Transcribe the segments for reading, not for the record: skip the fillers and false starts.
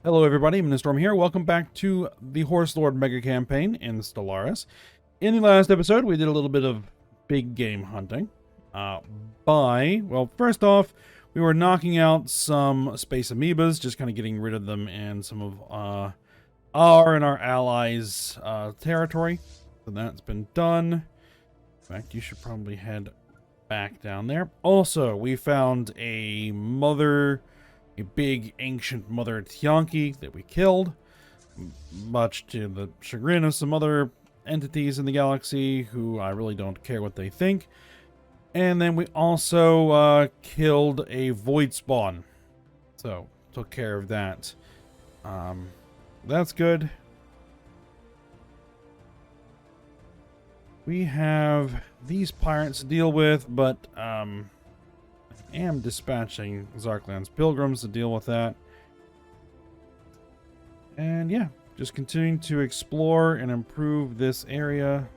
Hello everybody, Storm here. Welcome back to the Horse Lord Mega Campaign in Stellaris. In the last episode, we did a little bit of big game hunting. Well, first off, we were knocking out some space amoebas, just kind of getting rid of them in some of our and our allies' territory. So that's been done. In fact, you should probably head back down there. Also, we found a big ancient mother Tianki that we killed, much to the chagrin of some other entities in the galaxy who I really don't care what they think. And then we also killed a void spawn, so took care of that. That's good. We have these pirates to deal with, but I am dispatching Zarkland's pilgrims to deal with that. And yeah, just continuing to explore and improve this area.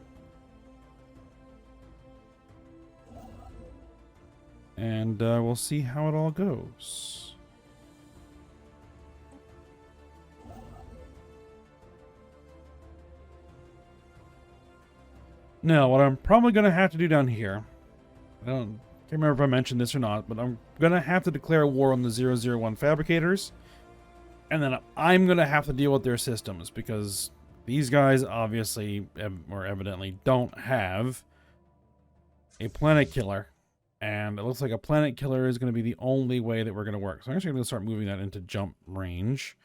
And we'll see how it all goes. Now, what I'm probably going to have to do down here, I can't remember if I mentioned this or not, but I'm going to have to declare war on the 001 fabricators. And then I'm going to have to deal with their systems, because these guys obviously, or evidently, don't have a planet killer. And it looks like a planet killer is going to be the only way that we're going to work. So I'm actually going to start moving that into jump range.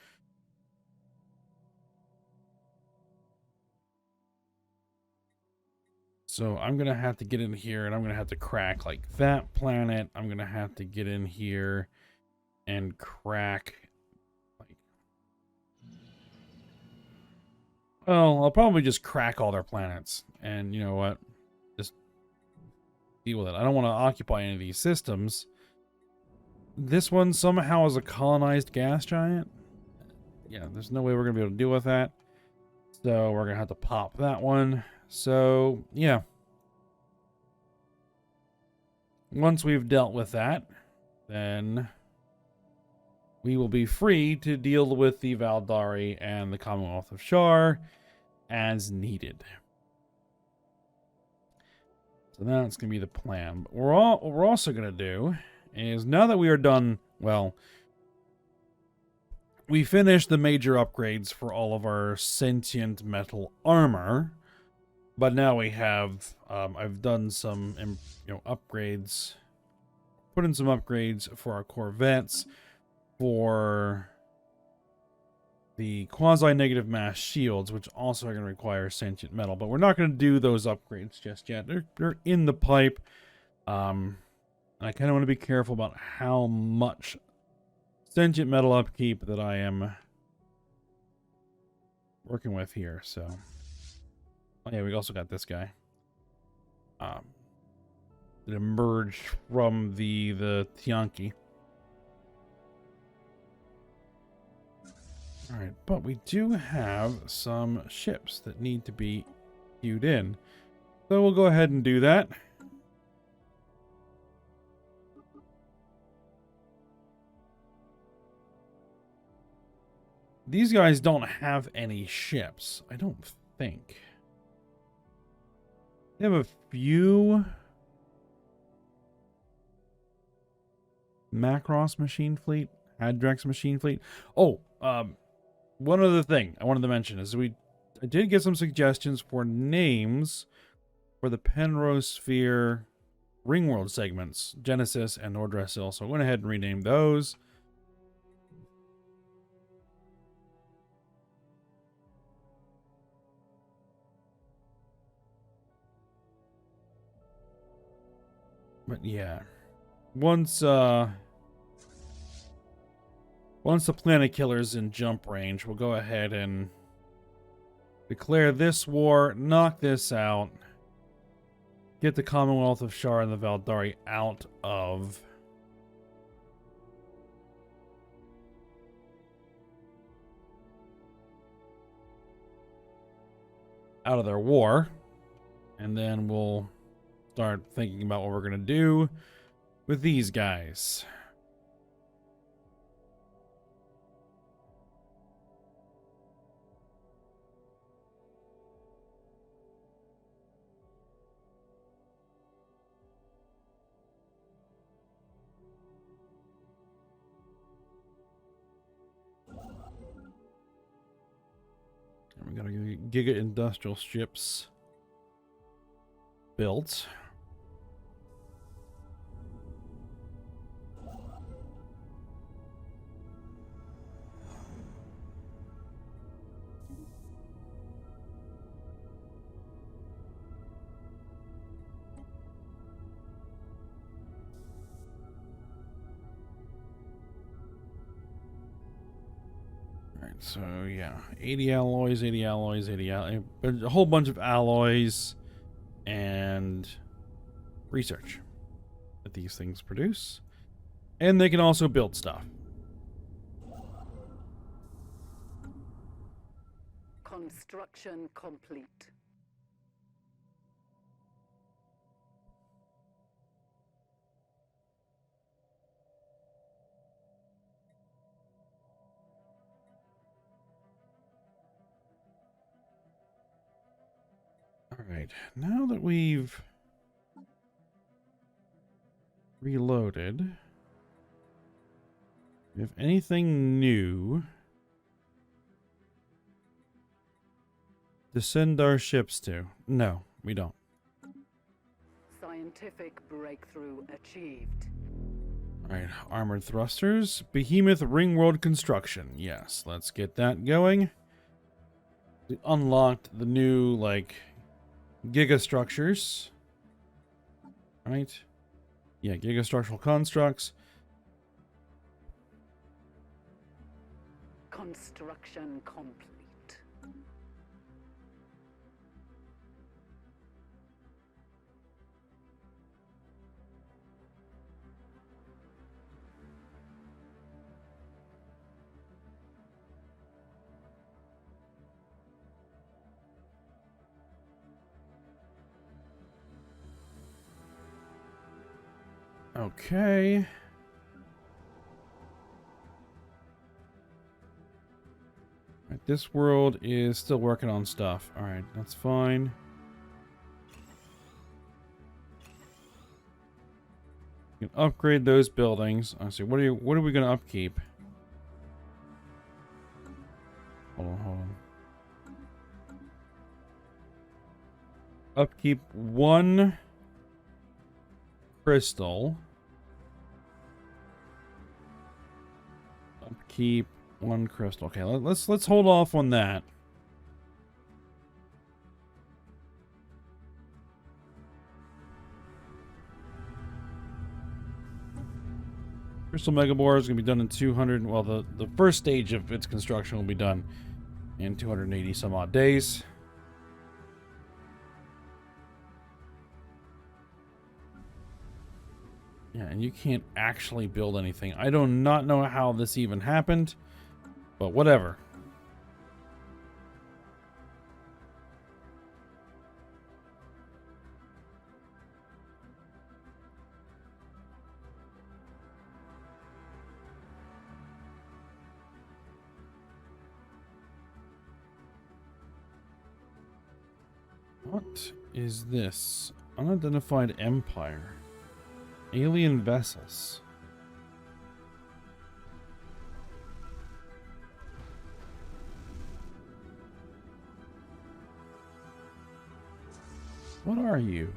So I'm going to have to get in here, and I'm going to have to crack like that planet. I'm going to have to get in here and crack. Well, I'll probably just crack all their planets. And you know what? Just deal with it. I don't want to occupy any of these systems. This one somehow is a colonized gas giant. Yeah, there's no way we're going to be able to deal with that. So we're going to have to pop that one. So, yeah. Once we've dealt with that, then we will be free to deal with the Valdari and the Commonwealth of Shar as needed. So that's going to be the plan. But what we're also going to do is, now that we are done, well, we finished the major upgrades for all of our sentient metal armor, but now we have, I've done some, upgrades, put in some upgrades for our corvettes, for the quasi-negative mass shields, which also are going to require sentient metal. But we're not going to do those upgrades just yet. They're in the pipe. And I kind of want to be careful about how much sentient metal upkeep that I am working with here. So, oh yeah, we also got this guy. That emerged from the Tianki. Alright, but we do have some ships that need to be queued in. So we'll go ahead and do that. These guys don't have any ships, I don't think. They have a few Macross machine fleet, Adrex machine fleet. Oh, one other thing I wanted to mention is I did get some suggestions for names for the Penrose Sphere Ringworld segments, Genesis and Nordressil. So I went ahead and renamed those. But yeah, once the planet killer's in jump range, we'll go ahead and declare this war, knock this out, get the Commonwealth of Shar and the Valdari out of their war, and then we'll start thinking about what we're going to do with these guys. gotta get Giga Industrial ships built. So yeah, 80 alloys, 80 alloys, 80 alloys, a whole bunch of alloys and research that these things produce. And they can also build stuff. Construction complete. Alright, now that we've reloaded, if anything new to send our ships to? No, we don't. Scientific breakthrough achieved. Alright, armored thrusters, behemoth ring world construction. Yes, let's get that going. We unlocked the new, like, Gigastructures. Right? Yeah, Gigastructural constructs. Construction complete. Okay. Right, this world is still working on stuff. Alright, that's fine. You can upgrade those buildings. I see. What are we gonna upkeep? Hold on. Upkeep 1 crystal. Upkeep 1 crystal. Okay, let's hold off on that. Crystal Megabore is going to be done in 200. Well, the first stage of its construction will be done in 280 some odd days. Yeah, and you can't actually build anything. I do not know how this even happened, but whatever. What is this? Unidentified empire. Alien vessels. What are you?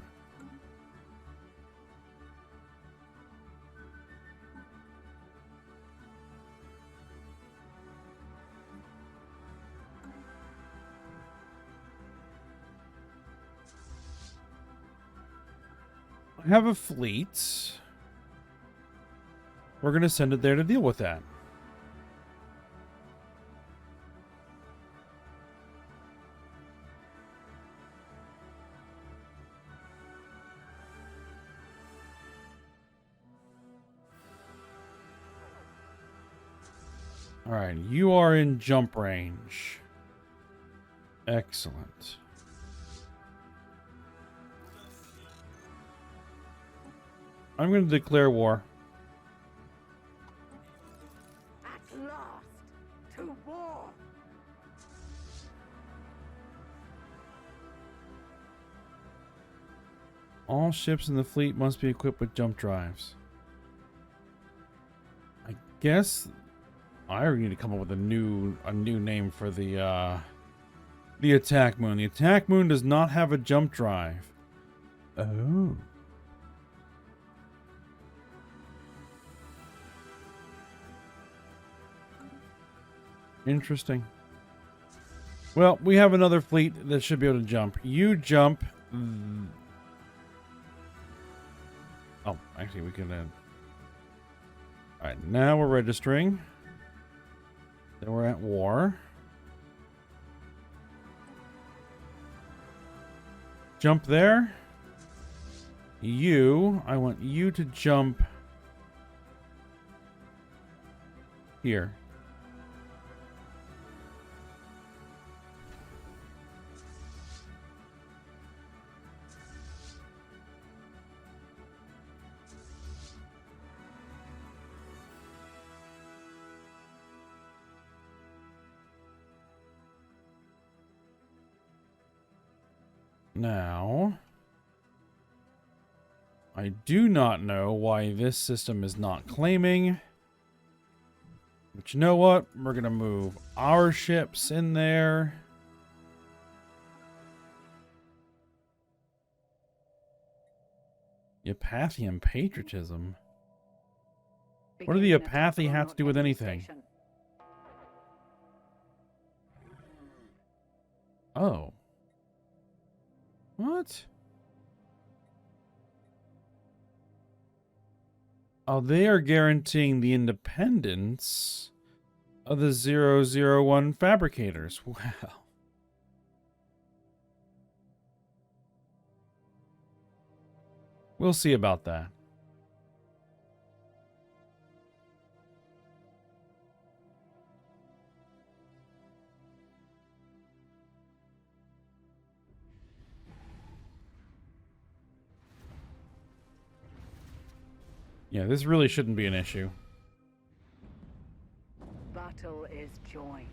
I have a fleet. We're going to send it there to deal with that. All right, you are in jump range. Excellent. I'm going to declare war. At last, to war. All ships in the fleet must be equipped with jump drives. I guess I already need to come up with a new name for the The attack moon. The attack moon does not have a jump drive. Oh. Interesting. Well, we have another fleet that should be able to jump. You jump. Oh, actually, we can. Alright, now we're registering. Then we're at war. Jump there. I want you to jump here. Now, I do not know why this system is not claiming. But you know what? We're going to move our ships in there. Apathian patriotism. What do the Apathi have to do with anything? Oh. What? Oh, they are guaranteeing the independence of the 001 fabricators. Wow. We'll see about that. Yeah, this really shouldn't be an issue. Battle is joined.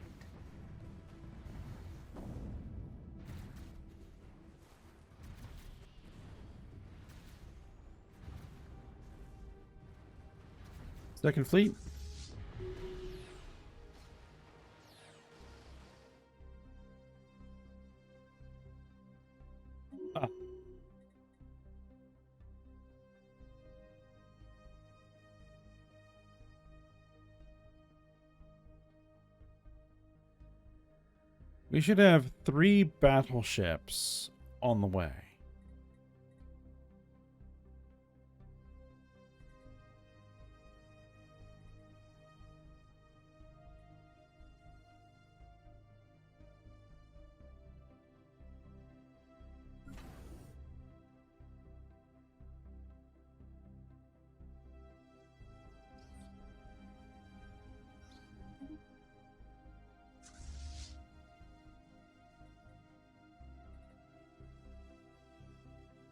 Second fleet. Ah. We should have 3 battleships on the way.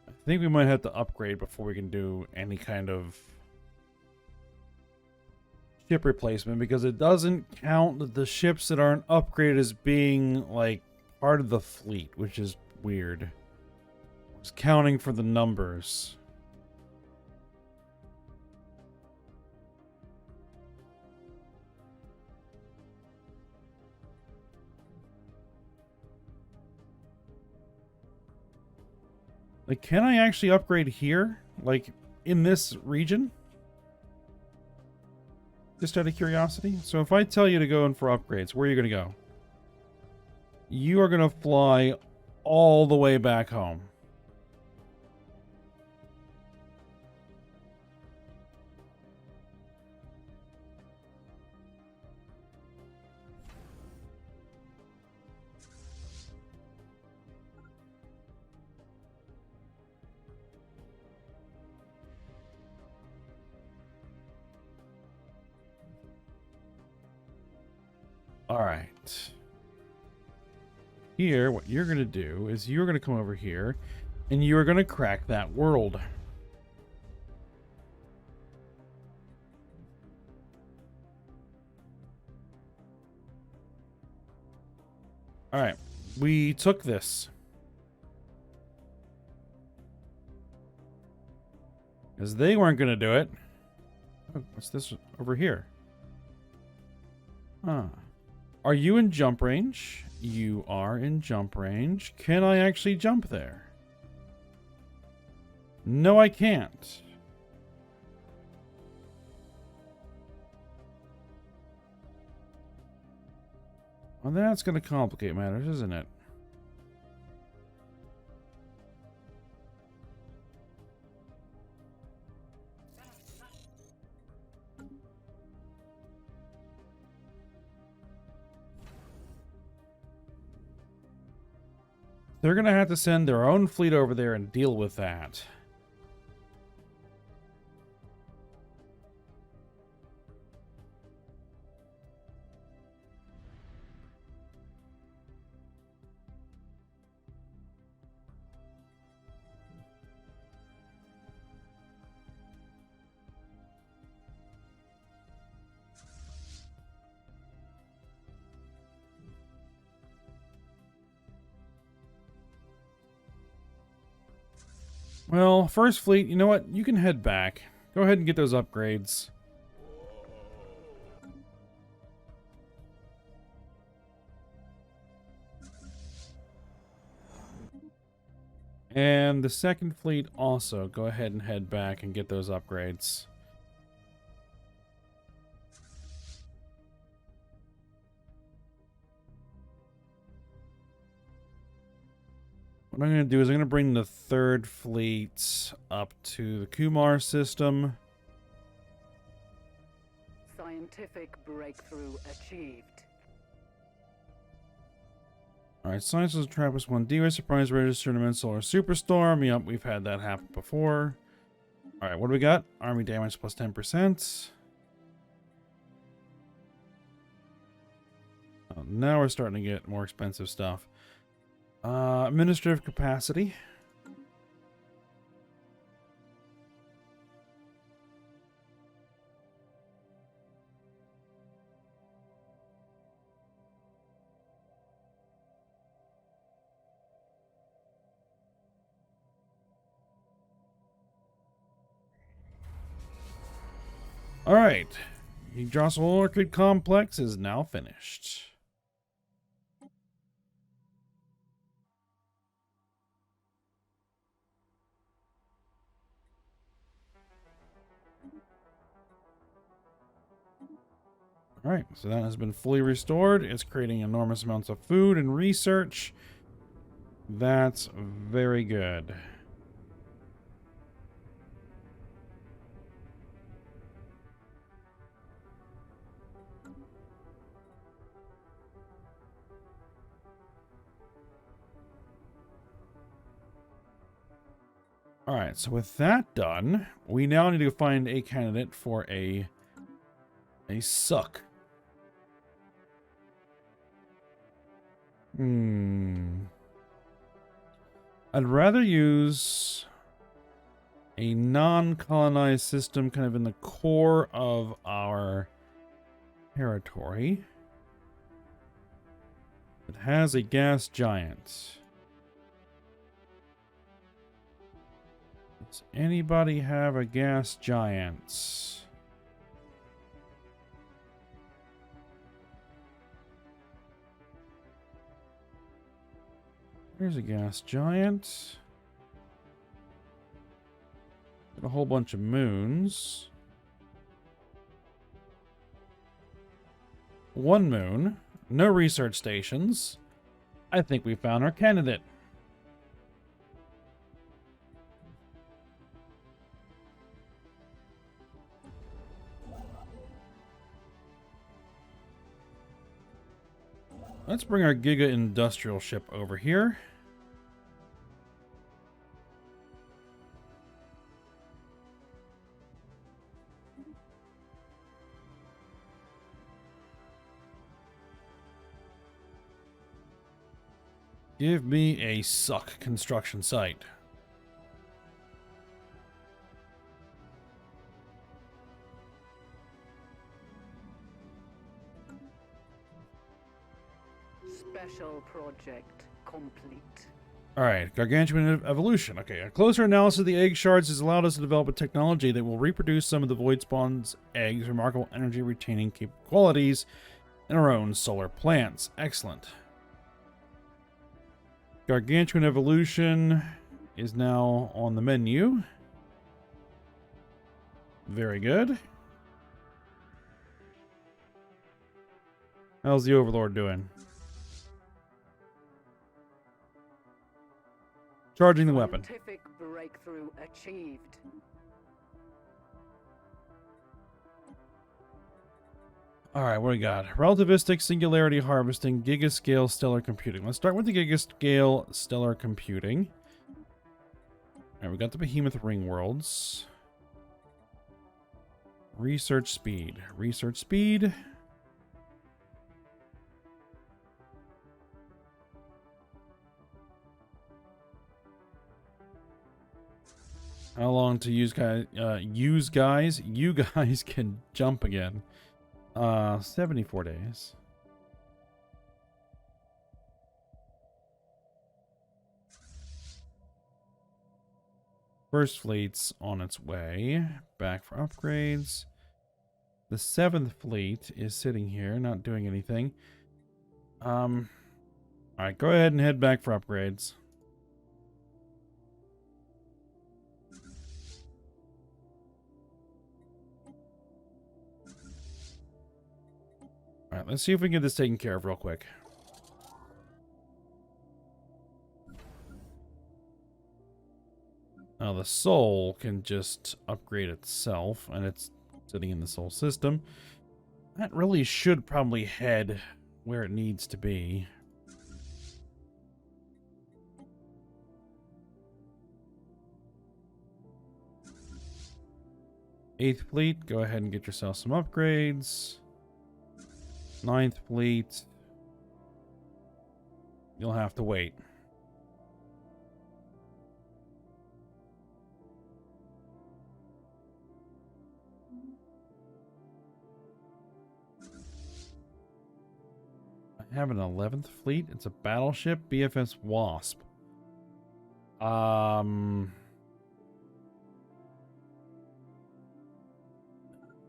I think we might have to upgrade before we can do any kind of ship replacement, because it doesn't count the ships that aren't upgraded as being like part of the fleet, which is weird. It's counting for the numbers. Like, can I actually upgrade here? Like, in this region? Just out of curiosity. So if I tell you to go in for upgrades, where are you going to go? You are going to fly all the way back home. All right. Here, what you're going to do is you're going to come over here and you're going to crack that world. All right. We took this. Because they weren't going to do it. Oh, what's this over here? Huh. Are you in jump range? You are in jump range. Can I actually jump there? No, I can't. Well, that's going to complicate matters, isn't it? They're going to have to send their own fleet over there and deal with that. Well, first fleet, you know what? You can head back. Go ahead and get those upgrades. And the second fleet also, go ahead and head back and get those upgrades. What I'm going to do is I'm going to bring the third fleet up to the Kumar system. Scientific breakthrough achieved. Alright, Science was Trappist 1D, surprise register tournament, solar superstorm. Yep, we've had that happen before. Alright, what do we got? Army damage plus 10%. Oh, now we're starting to get more expensive stuff. Administrative capacity. Alright. Yggdrasil Orchid Complex is now finished. Alright, so that has been fully restored. It's creating enormous amounts of food and research. That's very good. Alright, so with that done, we now need to find a candidate for a suck. I'd rather use a non-colonized system kind of in the core of our territory. It has a gas giant. Does anybody have a gas giant? Here's a gas giant. Got a whole bunch of moons. One moon. No research stations. I think we found our candidate. Let's bring our Giga Industrial ship over here. Give me a suck construction site. Special project complete. Alright, gargantuan evolution. Okay, a closer analysis of the egg shards has allowed us to develop a technology that will reproduce some of the void spawn's eggs' remarkable energy retaining qualities in our own solar plants. Excellent. Gargantuan Evolution is now on the menu. Very good. How's the Overlord doing? Charging the weapon. Scientific breakthrough achieved. Alright, what do we got? Relativistic Singularity Harvesting, Gigascale Stellar Computing. Let's start with the Gigascale Stellar Computing. Alright, we got the Behemoth Ring Worlds. Research Speed. Research Speed. How long to use guys? You guys can jump again. 74 days. First fleet's on its way. Back for upgrades. The 7th fleet is sitting here, not doing anything. Alright, go ahead and head back for upgrades. Alright, let's see if we can get this taken care of real quick. Now the soul can just upgrade itself, and it's sitting in the soul system. That really should probably head where it needs to be. Eighth fleet, go ahead and get yourself some upgrades. 9th fleet, you'll have to wait. I have an 11th fleet. It's a battleship, BFS Wasp.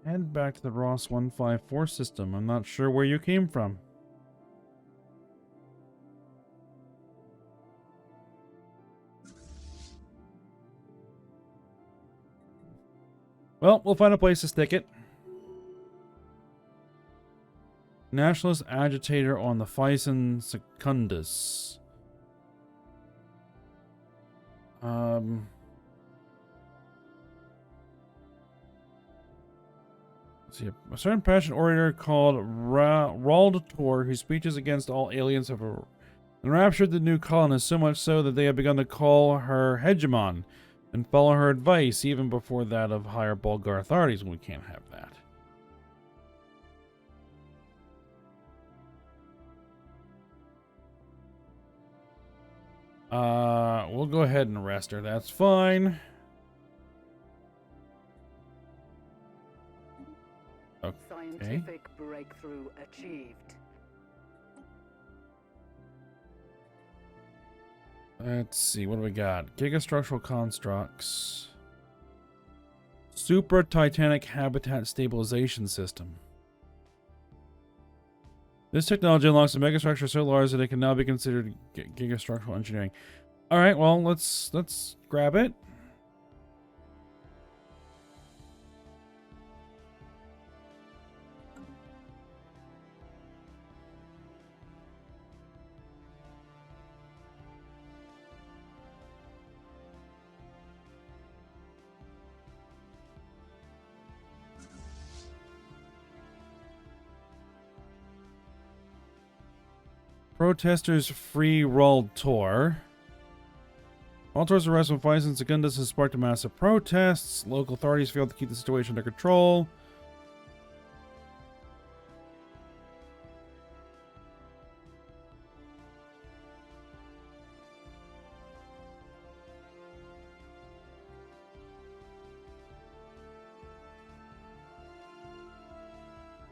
Head back to the Ross 154 system. I'm not sure where you came from. Well, we'll find a place to stick it. Nationalist agitator on the Phison Secundus. See, a certain passionate orator called Raldator, who speeches against all aliens, have enraptured the new colonists, so much so that they have begun to call her hegemon and follow her advice, even before that of higher Bulgar authorities. We can't have that. We'll go ahead and arrest her. That's fine. Okay. Scientific breakthrough achieved. Let's see, what do we got? Gigastructural constructs. Super Titanic Habitat Stabilization System. This technology unlocks a megastructure so large that it can now be considered gigastructural engineering. All right, well, let's grab it. Protesters free Rolled Tour. Walter's arrest of Phison Secundus has sparked a massive protests. Local authorities failed to keep the situation under control.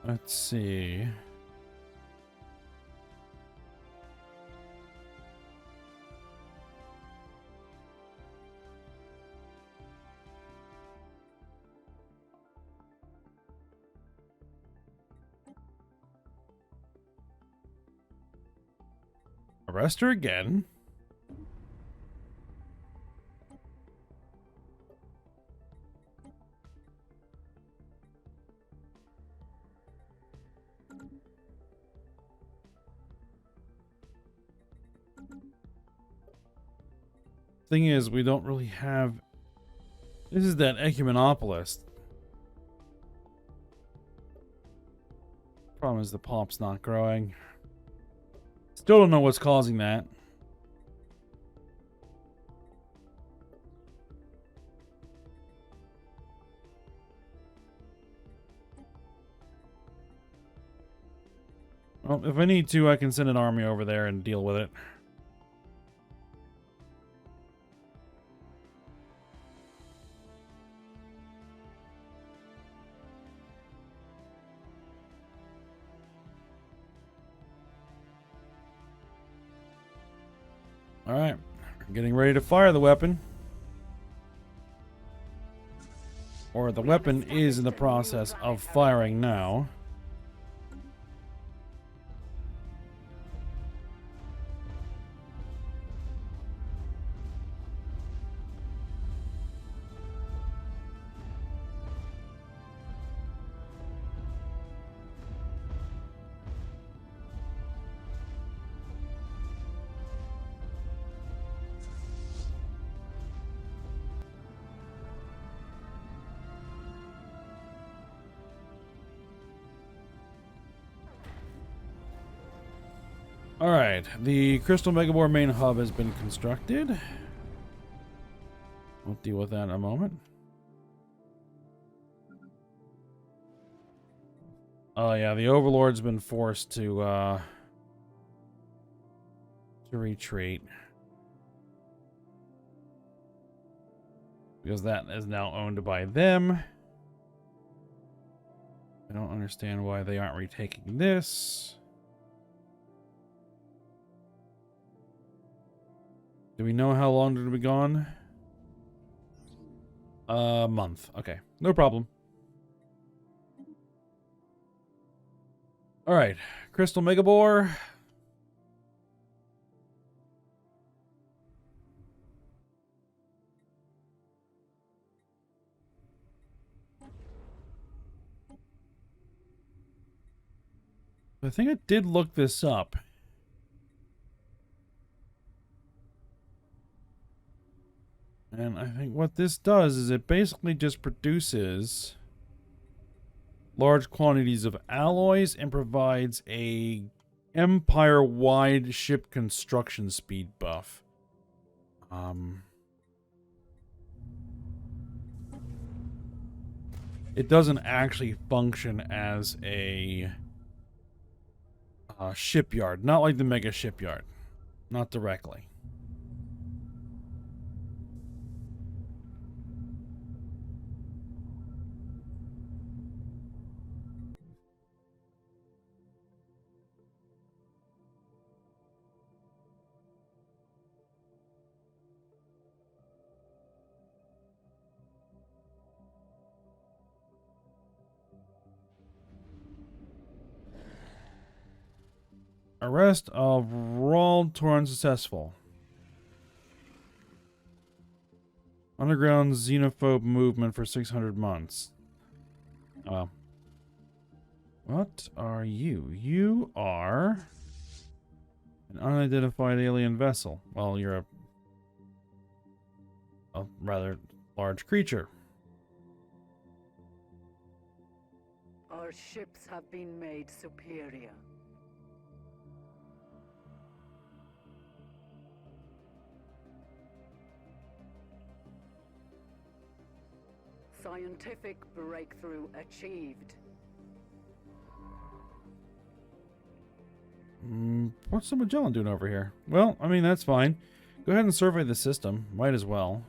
Let's see. Arrest her again. Thing is, we don't really have... This is that Ecumenopolis. Problem is the pop's not growing. Still don't know what's causing that. Well, if I need to, I can send an army over there and deal with it. Alright, getting ready to fire the weapon. Or the weapon is in the process of firing now. Alright, the Crystal Megabore main hub has been constructed. We'll deal with that in a moment. Oh yeah, the Overlord's been forced to retreat. Because that is now owned by them. I don't understand why they aren't retaking this. Do we know how long did it be gone? A month. Okay, no problem. Alright, Crystal Megabore. I think I did look this up. And I think what this does is it basically just produces large quantities of alloys and provides a empire-wide ship construction speed buff. It doesn't actually function as a shipyard, not like the mega shipyard, not directly. Arrest of Rawl Torn successful. Underground xenophobe movement for 600 months. What are you? You are an unidentified alien vessel. Well, you're a rather large creature. Our ships have been made superior. Scientific breakthrough achieved. What's the Magellan doing over here? Well, I mean, that's fine. Go ahead and survey the system. Might as well.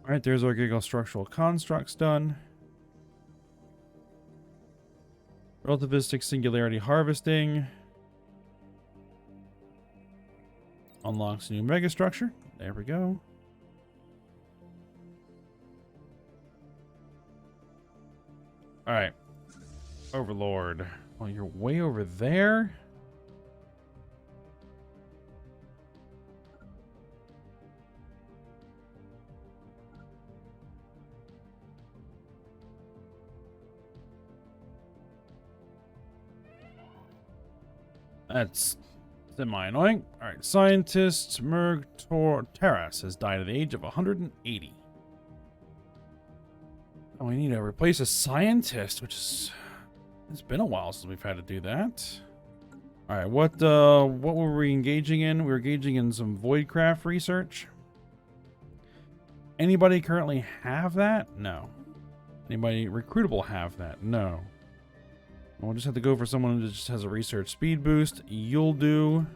Alright, there's our Gigastructural constructs done. Relativistic singularity harvesting. Unlocks a new megastructure. There we go. Alright. Overlord. Well, you're way over there. That's Semi-annoying. Alright, scientist Merg Terras has died at the age of 180. Oh, we need to replace a scientist, which is... It's been a while since we've had to do that. Alright, what were we engaging in? We were engaging in some Voidcraft research. Anybody currently have that? No. Anybody recruitable have that? No. We'll just have to go for someone who just has a research speed boost. You'll do.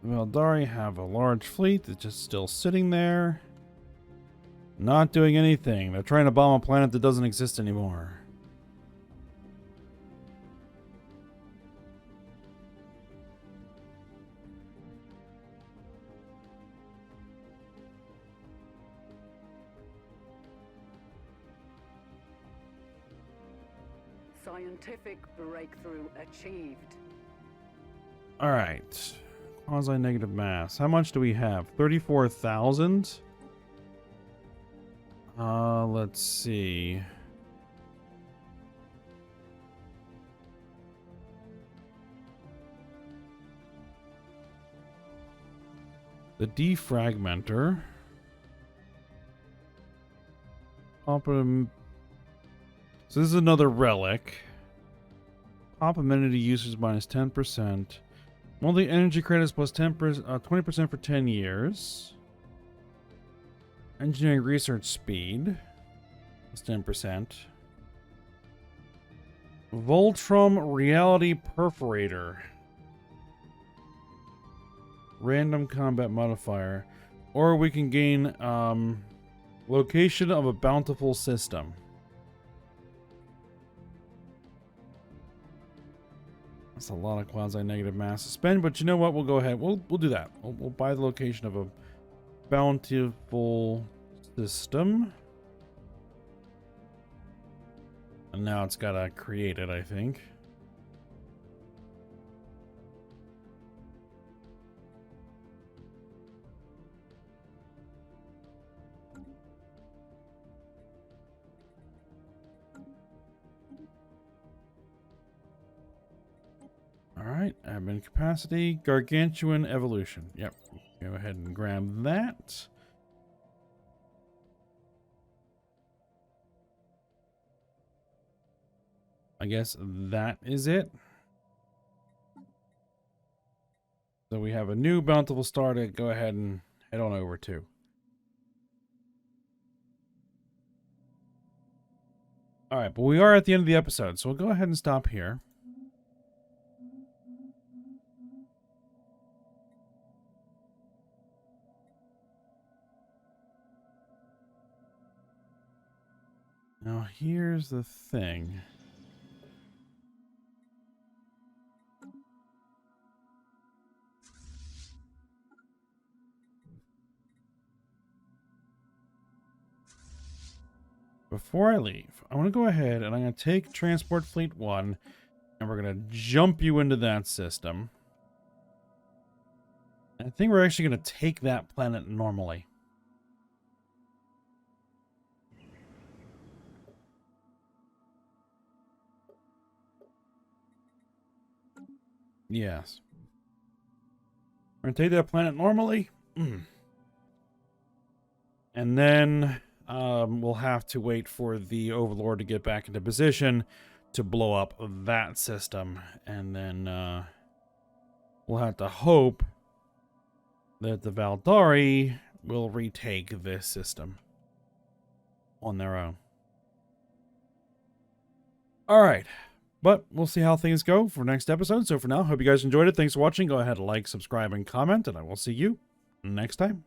Valdari have a large fleet that's just still sitting there. Not doing anything. They're trying to bomb a planet that doesn't exist anymore. Scientific breakthrough achieved. Alright. Quasi-negative mass. How much do we have? 34,000? Let's see. The defragmenter. So this is another relic. Pop amenity usage minus 10%. Monthly energy credits plus 20% for 10 years. Engineering research speed plus 10%. Voltrum reality perforator. Random combat modifier. Or we can gain location of a bountiful system. That's a lot of quasi-negative mass to spend, but you know what? We'll go ahead. We'll do that. We'll buy the location of a bountiful system. And now it's got to create it, I think. Alright, admin capacity, gargantuan evolution. Yep, go ahead and grab that. I guess that is it. So we have a new bountiful star to go ahead and head on over to. Alright, but we are at the end of the episode, so we'll go ahead and stop here. Now, here's the thing. Before I leave, I want to go ahead and I'm going to take Transport Fleet 1 and we're going to jump you into that system. And I think we're actually going to take that planet normally. Yes. We're going to take that planet normally. And then we'll have to wait for the Overlord to get back into position to blow up that system. And then we'll have to hope that the Valdari will retake this system on their own. Alright. But we'll see how things go for next episode. So for now, hope you guys enjoyed it. Thanks for watching. Go ahead, like, subscribe, and comment, and I will see you next time.